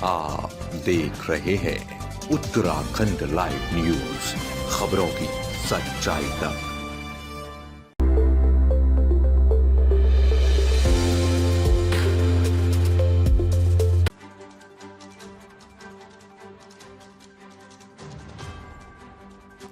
आप देख रहे हैं उत्तराखंड लाइव न्यूज, खबरों की सच्चाई तक।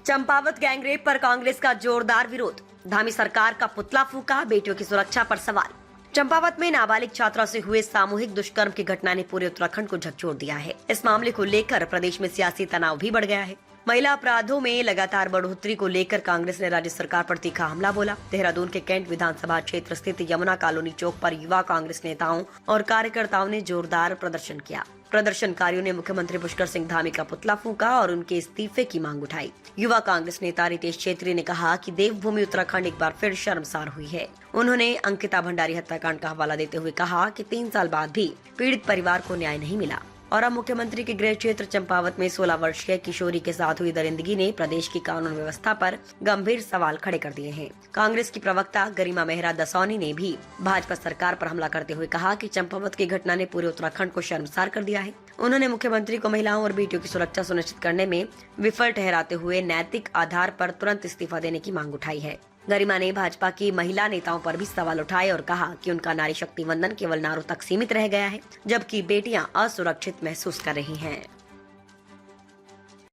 चंपावत गैंगरेप पर कांग्रेस का जोरदार विरोध। धामी सरकार का पुतला फूका, बेटियों की सुरक्षा पर सवाल। चंपावत में नाबालिग छात्रा से हुए सामूहिक दुष्कर्म की घटना ने पूरे उत्तराखंड को झकझोर दिया है। इस मामले को लेकर प्रदेश में सियासी तनाव भी बढ़ गया है। महिला अपराधों में लगातार बढ़ोतरी को लेकर कांग्रेस ने राज्य सरकार पर तीखा हमला बोला। देहरादून के कैंट विधानसभा क्षेत्र स्थित यमुना कॉलोनी चौक पर युवा कांग्रेस नेताओं और कार्यकर्ताओं ने जोरदार प्रदर्शन किया। प्रदर्शनकारियों ने मुख्यमंत्री पुष्कर सिंह धामी का पुतला फूका और उनके इस्तीफे की मांग उठाई। युवा कांग्रेस नेता रितेश छेत्री ने कहा कि देवभूमि उत्तराखंड एक बार फिर शर्मसार हुई है। उन्होंने अंकिता भंडारी हत्याकांड का हवाला देते हुए कहा कि 3 साल बाद भी पीड़ित परिवार को न्याय नहीं मिला और अब मुख्यमंत्री के गृह क्षेत्र चंपावत में 16 वर्षीय किशोरी के साथ हुई दरिंदगी ने प्रदेश की कानून व्यवस्था पर गंभीर सवाल खड़े कर दिए हैं। कांग्रेस की प्रवक्ता गरिमा मेहरा दसौनी ने भी भाजपा सरकार पर हमला करते हुए कहा कि चंपावत की घटना ने पूरे उत्तराखंड को शर्मसार कर दिया है। उन्होंने मुख्यमंत्री को महिलाओं और बेटियों की सुरक्षा सुनिश्चित करने में विफल ठहराते हुए नैतिक आधार पर तुरंत इस्तीफा देने की मांग उठाई है। गरिमा ने भाजपा की महिला नेताओं पर भी सवाल उठाए और कहा कि उनका नारी शक्ति वंदन केवल नारों तक सीमित रह गया है, जबकि बेटियां असुरक्षित महसूस कर रही हैं।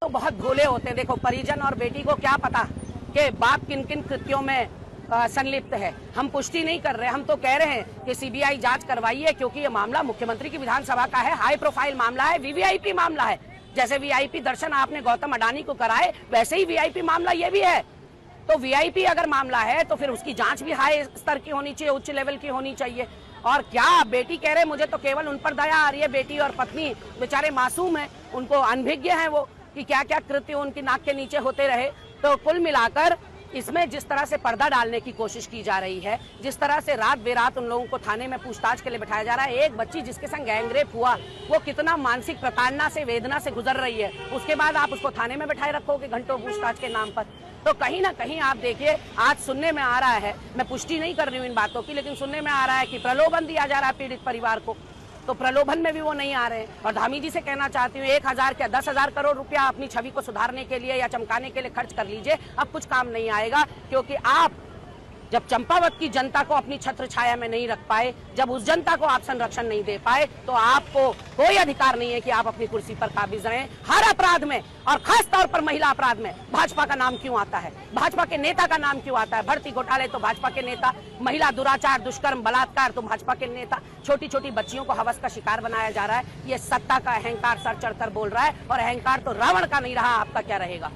तो बहुत भोले होते हैं। देखो, परिजन और बेटी को क्या पता कि बाप किन किन कृत्यों में संलिप्त है। हम पुष्टि नहीं कर रहे, हम तो कह रहे हैं कि सीबीआई जांच करवाइए, क्योंकि ये मामला मुख्यमंत्री की विधानसभा का है, हाई प्रोफाइल मामला है, वीवीआईपी मामला है। जैसे वीआईपी दर्शन आपने गौतम अडानी को कराए, वैसे ही वीआईपी मामला ये भी है। तो वीआईपी अगर मामला है तो फिर उसकी जांच भी हाई स्तर की होनी चाहिए, उच्च लेवल की होनी चाहिए। और क्या बेटी कह रहे, मुझे तो केवल उन पर दया आ रही है। बेटी और पत्नी बेचारे मासूम हैं, उनको अनभिज्ञ हैं वो कि क्या क्या कृत्य उनकी नाक के नीचे होते रहे। तो कुल मिलाकर इसमें जिस तरह से पर्दा डालने की कोशिश की जा रही है, जिस तरह से रात बेरात उन लोगों को थाने में पूछताछ के लिए बैठाया जा रहा है। एक बच्ची जिसके संग गैंगरेप हुआ, वो कितना मानसिक प्रताड़ना से, वेदना से गुजर रही है, उसके बाद आप उसको थाने में बैठाए रखोगे घंटों पूछताछ के नाम पर। तो कहीं ना कहीं आप देखिए, आज सुनने में आ रहा है, मैं पुष्टि नहीं कर रही हूँ इन बातों की, लेकिन सुनने में आ रहा है कि प्रलोभन दिया जा रहा है पीड़ित परिवार को। तो प्रलोभन में भी वो नहीं आ रहे हैं। और धामी जी से कहना चाहती हूँ, 1000 क्या 10,000 करोड़ रुपया अपनी छवि को सुधारने के लिए या चमकाने के लिए खर्च कर लीजिए, अब कुछ काम नहीं आएगा। क्योंकि आप जब चंपावत की जनता को अपनी छत्र छाया में नहीं रख पाए, जब उस जनता को आप संरक्षण नहीं दे पाए, तो आपको कोई अधिकार नहीं है कि आप अपनी कुर्सी पर काबिज रहें। हर अपराध में और खास तौर पर महिला अपराध में भाजपा का नाम क्यों आता है, भाजपा के नेता का नाम क्यों आता है? भर्ती घोटाले तो भाजपा के नेता, महिला दुराचार, दुष्कर्म, बलात्कार तो भाजपा के नेता, छोटी छोटी बच्चियों को हवस का शिकार बनाया जा रहा है। ये सत्ता का अहंकार सर चढ़कर बोल रहा है, और अहंकार तो रावण का नहीं रहा, आपका क्या रहेगा?